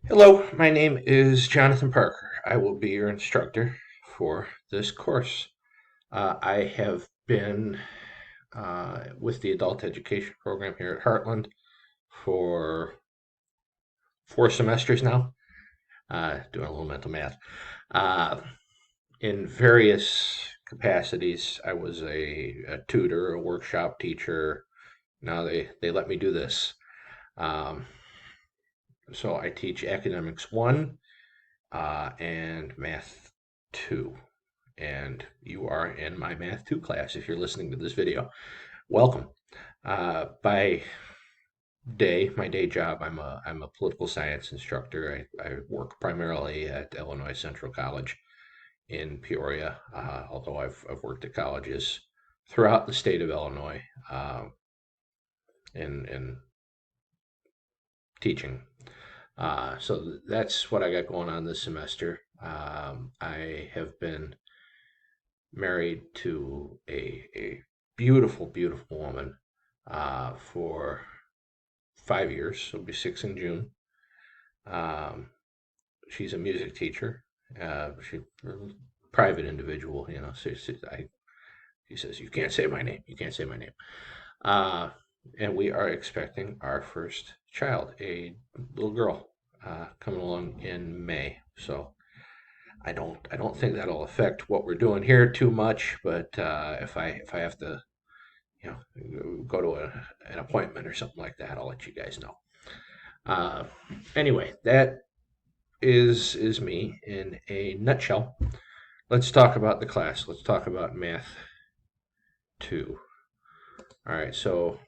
Hello, my name is Jonathan Parker. I will be your instructor for this course. I have been with the adult education program here at Heartland for 4 semesters now, doing a little mental math. Uh, in various capacities, I was a tutor, a workshop teacher. Now they let me do this. Um, so I teach academics 1 and math 2. And you are in my Math 2 class if you're listening to this video. Welcome. By day, my day job, I'm a political science instructor. I work primarily at Illinois Central College in Peoria, although I've worked at colleges throughout the state of Illinois in teaching. So that's what I got going on this semester. I have been married to a beautiful, beautiful woman for 5 years. It'll be 6 in June. Um, she's a music teacher. She's a private individual, you know. She says, "You can't say my name. You can't say my name." Uh, and we are expecting our first child, a little girl, coming along in May. So I don't think that'll affect what we're doing here too much. But if I have to, go to an appointment or something like that, I'll let you guys know. Uh, anyway, that is me in a nutshell. Let's talk about the class. Let's talk about Math 2. All right, so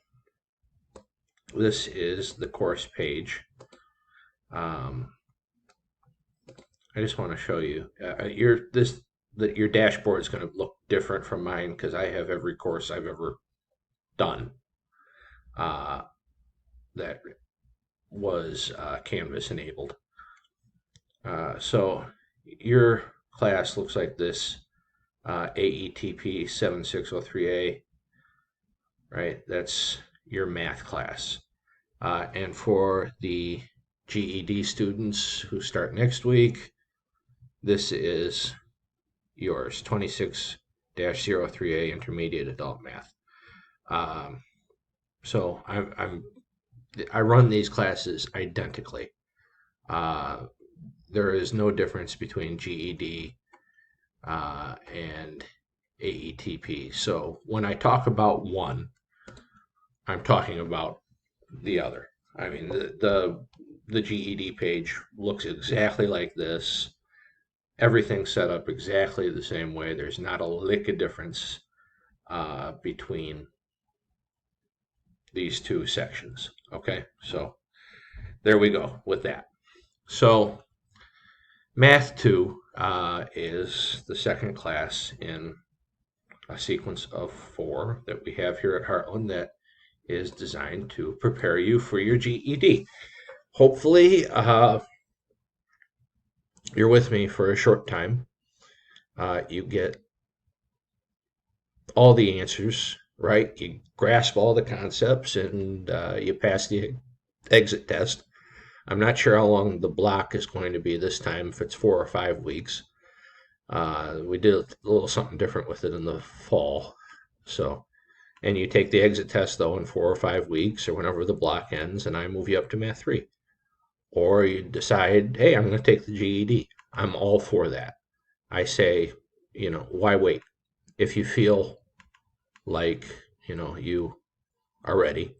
this is the course page. I just want to show you. Your dashboard is going to look different from mine because I have every course I've ever done uh, that was Canvas enabled. So your class looks like this, AETP 7603A, right? That's your math class. And for the GED students who start next week, this is yours, 26-03A Intermediate Adult Math. So I run these classes identically. There is no difference between GED and AETP. So when I talk about one, I'm talking about the other. I mean, the GED page looks exactly like this. Everything's set up exactly the same way. There's not a lick of difference between these two sections. Okay, so there we go with that. So Math 2 is the second class in a sequence of 4 that we have here at Heartland that is designed to prepare you for your GED. Hopefully, you're with me for a short time. You get all the answers, right? You grasp all the concepts and you pass the exit test. I'm not sure how long the block is going to be this time, if it's 4 or 5 weeks. We did a little something different with it in the fall. So, and you take the exit test though in 4 or 5 weeks or whenever the block ends, and I move you up to Math 3. Or you decide, hey, I'm going to take the GED. I'm all for that. I say, why wait? If you feel like, you are ready,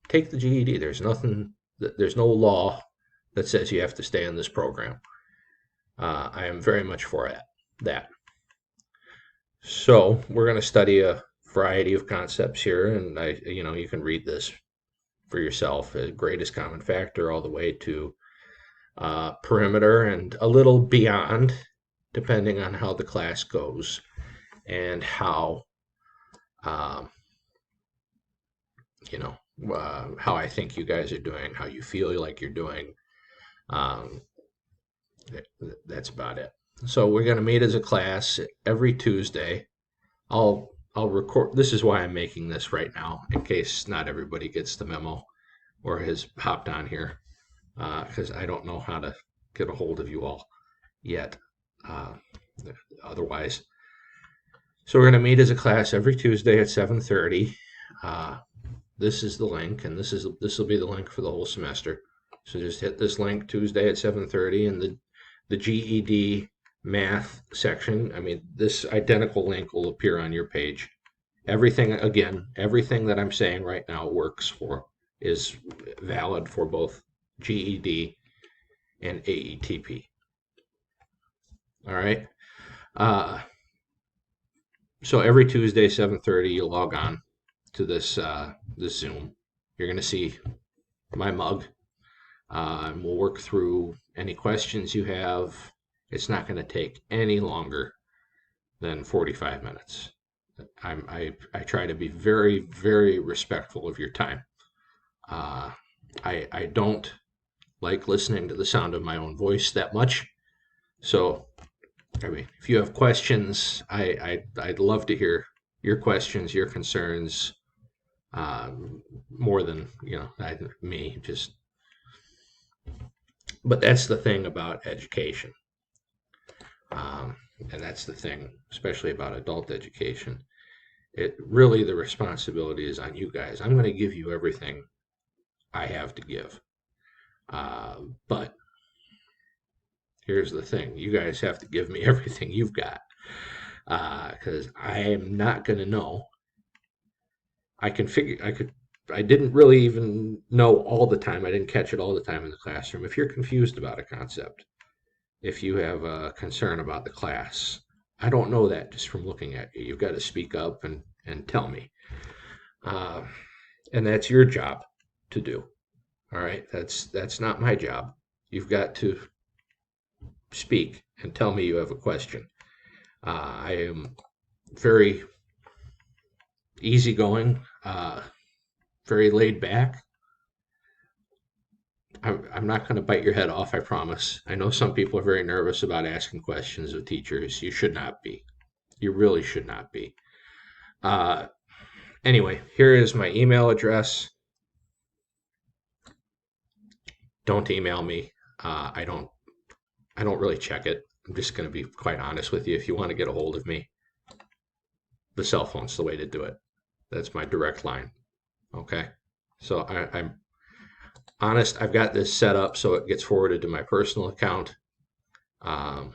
take the GED. There's no law that says you have to stay in this program. I am very much for that. So we're going to study a variety of concepts here, and you can read this for yourself. Greatest common factor all the way to perimeter and a little beyond, depending on how the class goes and how how I think you guys are doing, how you feel like you're doing. Um, that's about it. So we're going to meet as a class every Tuesday. I'll record. This is why I'm making this right now, in case not everybody gets the memo or has hopped on here. because I don't know how to get a hold of you all yet. Uh, Otherwise, so we're going to meet as a class every Tuesday at 7:30. Uh, this is the link, and this will be the link for the whole semester. So just hit this link Tuesday at 7:30, and the GED math section. I mean, this identical link will appear on your page. Everything that I'm saying right now is valid for both GED and AETP. All right. Uh, so every Tuesday, 7:30, you log on to this Zoom. You're going to see my mug, and we'll work through any questions you have. It's not going to take any longer than 45 minutes. I try to be very, very respectful of your time. Uh, I don't like listening to the sound of my own voice that much. So, I mean, if you have questions, I'd love to hear your questions, your concerns, more than me. But that's the thing about education, and that's the thing, especially about adult education. It really, the responsibility is on you guys. I'm going to give you everything I have to give, but here's the thing: you guys have to give me everything you've got, because I am not going to know. I didn't really even know all the time. I didn't catch it all the time in the classroom. If you're confused about a concept, if you have a concern about the class, I don't know that just from looking at you. You've got to speak up and tell me. Uh, and that's your job to do. All right. That's not my job. You've got to speak and tell me you have a question. I am very easygoing, very laid back. I'm not going to bite your head off, I promise. I know some people are very nervous about asking questions of teachers. You should not be. You really should not be. Uh, anyway, here is my email address. Don't email me. I don't really check it. I'm just going to be quite honest with you. If you want to get a hold of me, the cell phone's the way to do it. That's my direct line. Okay. So I'm honest. I've got this set up so it gets forwarded to my personal account. Um,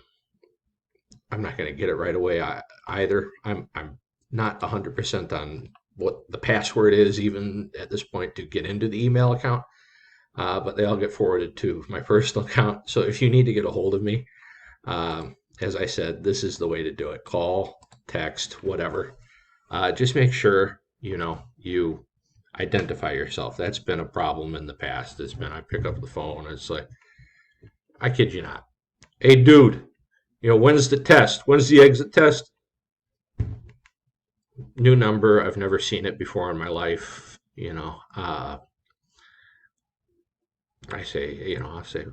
I'm not going to get it right away either. I'm not 100% on what the password is even at this point to get into the email account. But they all get forwarded to my personal account. So if you need to get a hold of me, as I said, this is the way to do it. Call, text, whatever. Just make sure you identify yourself. That's been a problem in the past. It's been I pick up the phone and it's like, I kid you not. Hey, dude, when's the test? When's the exit test? New number. I've never seen it before in my life. I'll say,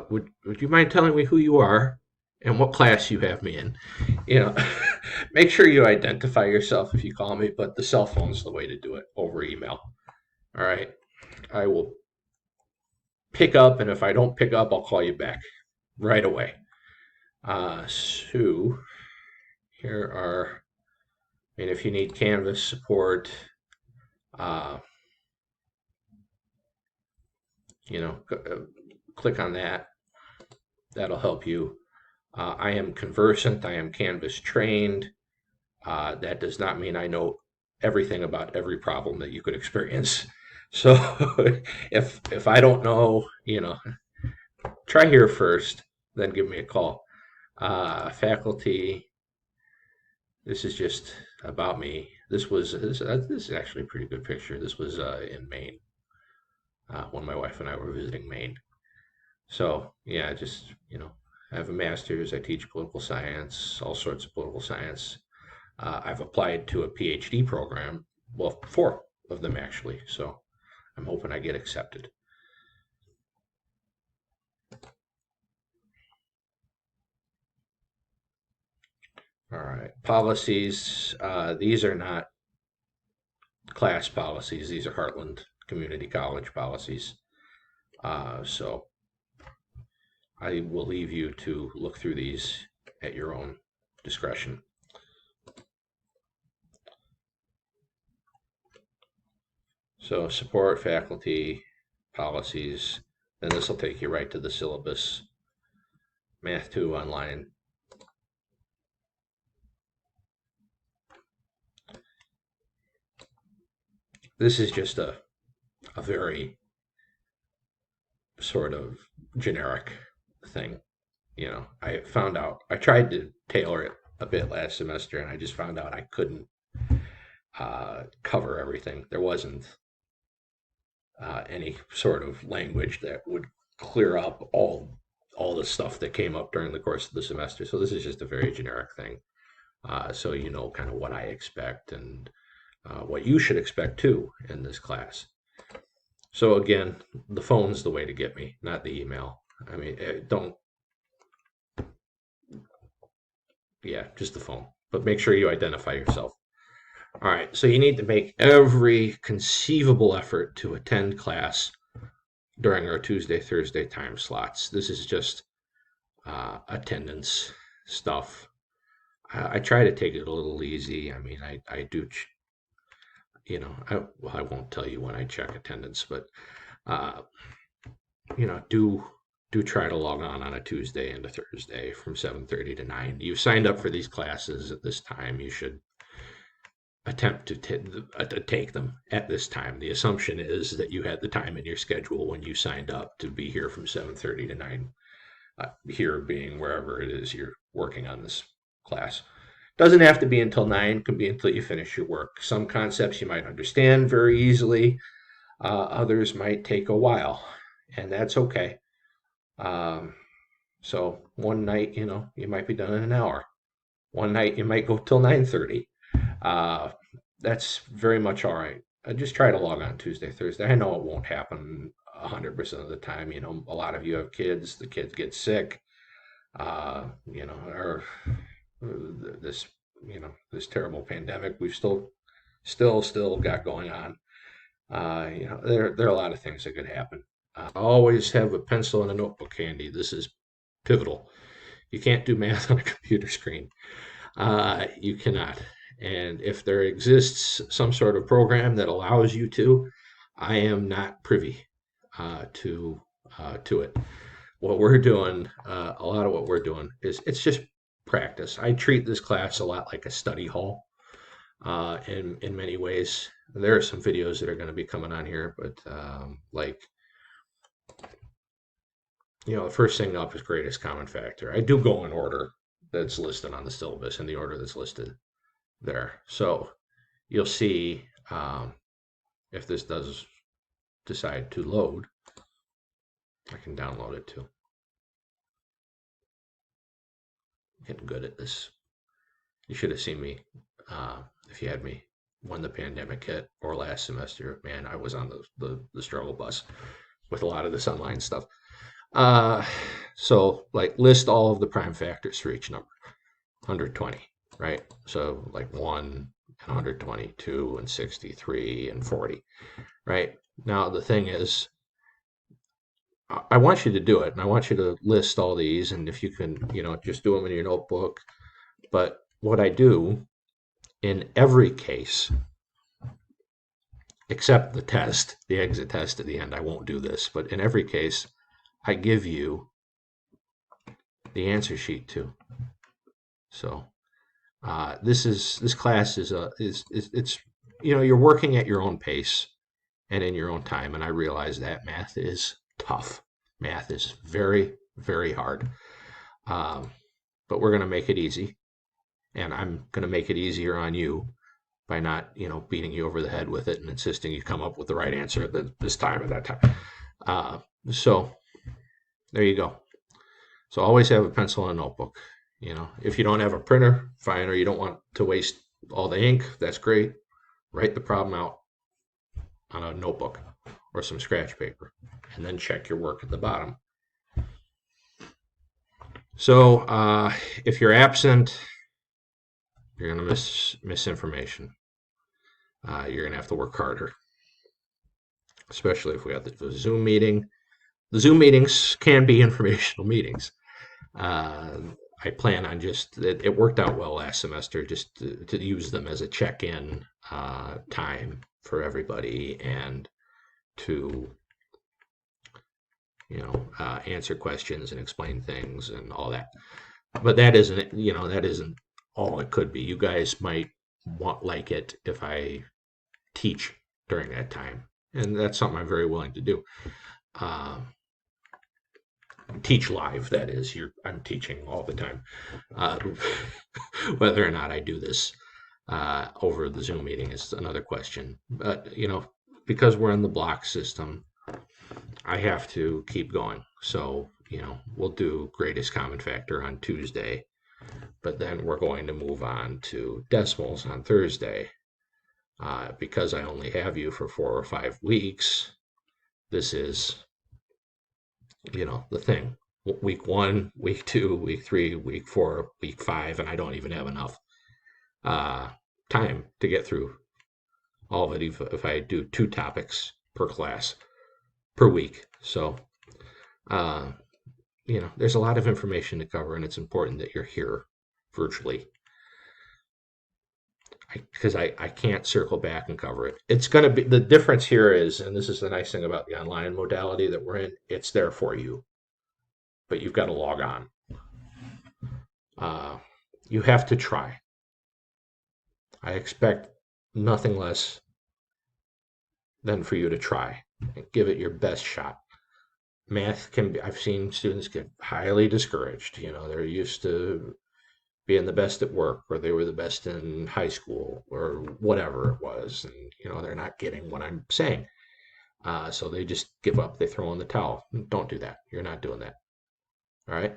would you mind telling me who you are and what class you have me in? You know, make sure you identify yourself if you call me, but the cell phone's the way to do it over email. All right. I will pick up, and if I don't pick up, I'll call you back right away. So here are, if you need Canvas support, uh, click on that. That'll help you. I am conversant. I am Canvas trained. That does not mean I know everything about every problem that you could experience. So if I don't know, try here first, then give me a call. Faculty, this is just about me. This is actually a pretty good picture. This was in Maine when my wife and I were visiting Maine. So yeah, just I have a master's. I teach political science, all sorts of political science. I've applied to a PhD program, well, 4 of them actually. So I'm hoping I get accepted. All right, policies. These are not class policies. These are Heartland Community College policies. So I will leave you to look through these at your own discretion. So support, faculty, policies, then this will take you right to the syllabus. Math 2 online. This is just a very sort of generic thing. I found out, I tried to tailor it a bit last semester, and I just found out I couldn't cover everything. There wasn't any sort of language that would clear up all the stuff that came up during the course of the semester. So this is just a very generic thing. So you know kind of what I expect and what you should expect too in this class. So again, the phone's the way to get me, not the email. I mean, don't, yeah, just the phone. But make sure you identify yourself. All right, so you need to make every conceivable effort to attend class during our Tuesday, Thursday time slots. This is just attendance stuff. I try to take it a little easy. I mean, I do, I won't tell you when I check attendance, but, uh, do try to log on a Tuesday and a Thursday from 7:30 to 9. You signed up for these classes at this time. You should attempt to take them at this time. The assumption is that you had the time in your schedule when you signed up to be here from 7:30 to 9. Here being wherever it is you're working on this class. Doesn't have to be until 9, can be until you finish your work. Some concepts you might understand very easily, others might take a while, and that's okay. Um, so one night, you might be done in an hour. One night you might go till 9:30. Uh, that's very much all right. I just try to log on Tuesday, Thursday. I know it won't happen 100% of the time. A lot of you have kids. The kids get sick. Or this, this terrible pandemic we've still got going on. There are a lot of things that could happen. Always have a pencil and a notebook handy. This is pivotal. You can't do math on a computer screen. You cannot. And if there exists some sort of program that allows you to, I am not privy to it. What we're doing, a lot of what we're doing is it's just practice. I treat this class a lot like a study hall in many ways. There are some videos that are going to be coming on here, but the first thing up is greatest common factor. I do go in order that's listed on the syllabus and the order that's listed there. So you'll see if this does decide to load, I can download it too. Getting good at this. You should have seen me if you had me when the pandemic hit or last semester. Man, I was on the struggle bus with a lot of this online stuff. So like list all of the prime factors for each number. 120, right? So like 1 and 120, 2 and 63 and 40, right? Now the thing is, I want you to do it, and I want you to list all these, and if you can, just do them in your notebook. But what I do in every case, except the test, the exit test at the end, I won't do this, but in every case, I give you the answer sheet too. So this class is it's you're working at your own pace and in your own time, and I realize that math is tough. Math is very, very hard, but we're going to make it easy, and I'm going to make it easier on you by not beating you over the head with it and insisting you come up with the right answer at this time or that time. So there you go. So always have a pencil and a notebook. If you don't have a printer, fine, or you don't want to waste all the ink, that's great. Write the problem out on a notebook or some scratch paper, and then check your work at the bottom. So if you're absent, you're going to miss information. You're going to have to work harder, especially if we have the Zoom meeting. The Zoom meetings can be informational meetings. Uh, I plan on it worked out well last semester just to use them as a check-in time for everybody and to, answer questions and explain things and all that. But that isn't all it could be. You guys might want like it if I teach during that time. And that's something I'm very willing to do. Uh, Teach live, that is. I'm teaching all the time. Uh, Whether or not I do this over the Zoom meeting is another question. But, because we're in the block system, I have to keep going. So, we'll do greatest common factor on Tuesday, but then we're going to move on to decimals on Thursday. Because I only have you for 4 or 5 weeks, this is, the thing. Week 1, week 2, week 3, week 4, week 5, and I don't even have enough uh, time to get through all of it if I do 2 topics per class per week. So, uh, there's a lot of information to cover, and it's important that you're here virtually because I can't circle back and cover it. It's going to be the difference here is, and this is the nice thing about the online modality that we're in, it's there for you, but you've got to log on. Uh, you have to try. I expect nothing less than for you to try and give it your best shot. Math can be, I've seen students get highly discouraged. They're used to being the best at work, or they were the best in high school, or whatever it was. And, they're not getting what I'm saying. So they just give up, they throw in the towel. Don't do that. You're not doing that. All right.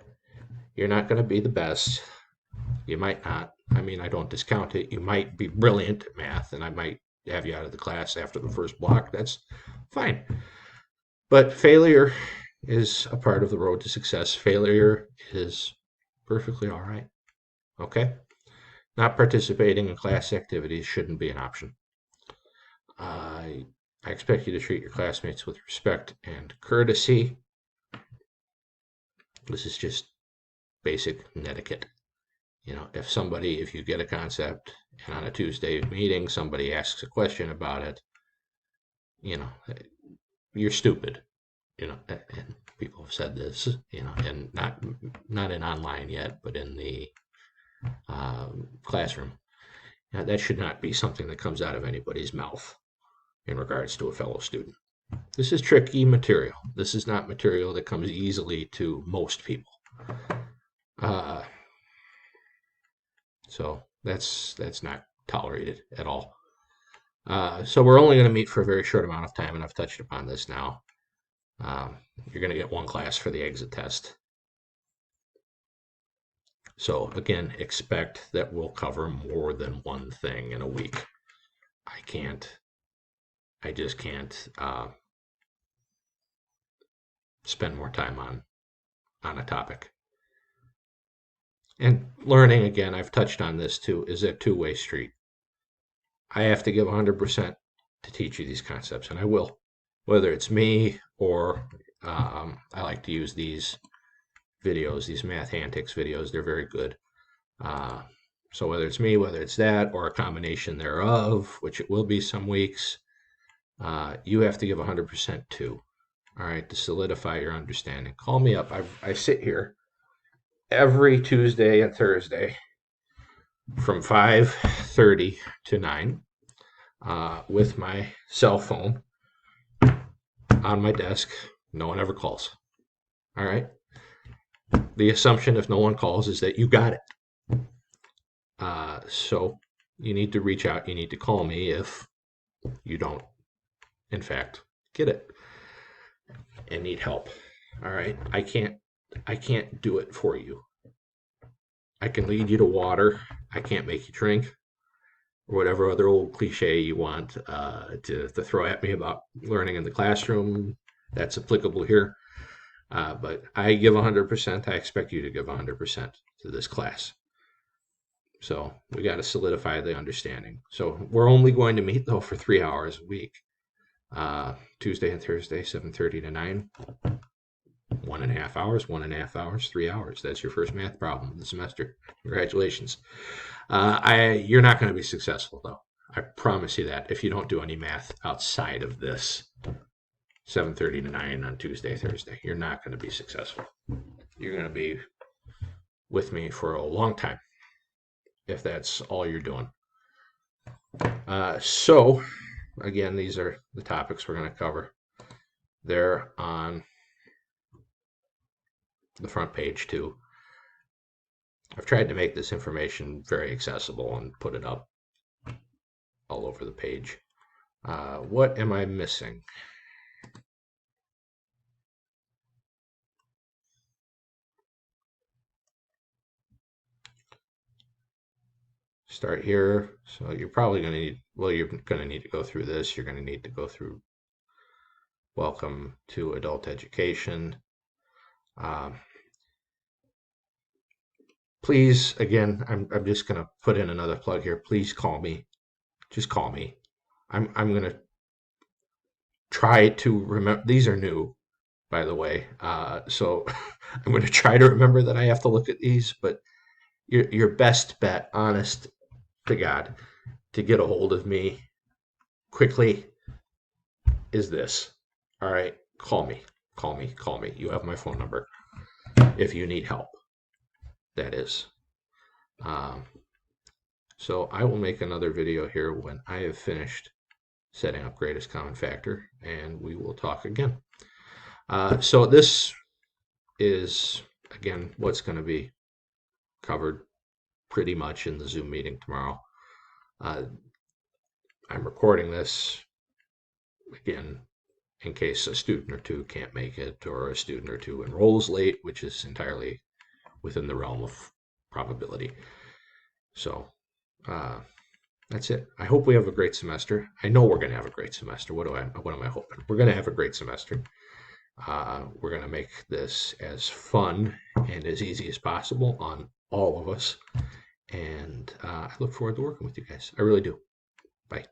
You're not going to be the best. You might not. I mean, I don't discount it. You might be brilliant at math, and I might have you out of the class after the first block. That's fine. But failure is a part of the road to success. Failure is perfectly all right. Okay? Not participating in class activities shouldn't be an option. I expect you to treat your classmates with respect and courtesy. This is just basic etiquette. If you get a concept and on a Tuesday meeting somebody asks a question about it, you're stupid. And people have said this, and not in online yet, but in the classroom. That should not be something that comes out of anybody's mouth in regards to a fellow student. This is tricky material. This is not material that comes easily to most people. Uh, so that's not tolerated at all. So we're only going to meet for a very short amount of time, and I've touched upon this now. You're going to get one class for the exit test. So again, expect that we'll cover more than one thing in a week. I just can't spend more time on a topic. And learning, again, I've touched on this too, is a two-way street. I have to give 100% to teach you these concepts, and I will. Whether it's me or I like to use these videos, these math antics videos, they're very good. So whether it's me, whether it's that, or a combination thereof, which it will be some weeks, you have to give 100% too. All right, to solidify your understanding. Call me up. I sit here every Tuesday and Thursday from 5:30 to 9 with my cell phone on my desk. No one ever calls. All right. The assumption, if no one calls, is that you got it. So you need to reach out. You need to call me if you don't, in fact, get it and need help. All right. I can't do it for you. I can lead you to water. I can't make you drink, or whatever other old cliche you want to throw at me about learning in the classroom. That's applicable here. But I give 100%. I expect you to give 100% to this class. So we got to solidify the understanding. So we're only going to meet, though, for 3 hours a week. Tuesday and Thursday, 7:30 to 9. 1.5 hours, 1.5 hours, 3 hours. That's your first math problem of the semester. Congratulations. You're not going to be successful though. I promise you that if you don't do any math outside of this 7:30 to 9 on Tuesday, Thursday, you're not going to be successful. You're going to be with me for a long time if that's all you're doing. So, again, these are the topics we're going to cover. They're on the front page too. I've tried to make this information very accessible and put it up all over the page. What am I missing? Start here. So you're probably going to need, well, you're going to need to go through this. You're going to need to go through Welcome to Adult Education. Please, again, I'm just going to put in another plug here. Please call me. Just call me. I'm going to try to remember. These are new, by the way. So I'm going to try to remember that I have to look at these, but your best bet, honest to God, to get a hold of me quickly is this. All right, call me. Call me. Call me. You have my phone number if you need help. That is. So I will make another video here when I have finished setting up greatest common factor, and we will talk again. So this is, again, what's going to be covered pretty much in the Zoom meeting tomorrow. I'm recording this, again, in case a student or two can't make it, or a student or two enrolls late, which is entirely within the realm of probability. So that's it. I hope we have a great semester. I know we're going to have a great semester. What am I hoping? We're going to have a great semester. We're going to make this as fun and as easy as possible on all of us. And I look forward to working with you guys. I really do. Bye.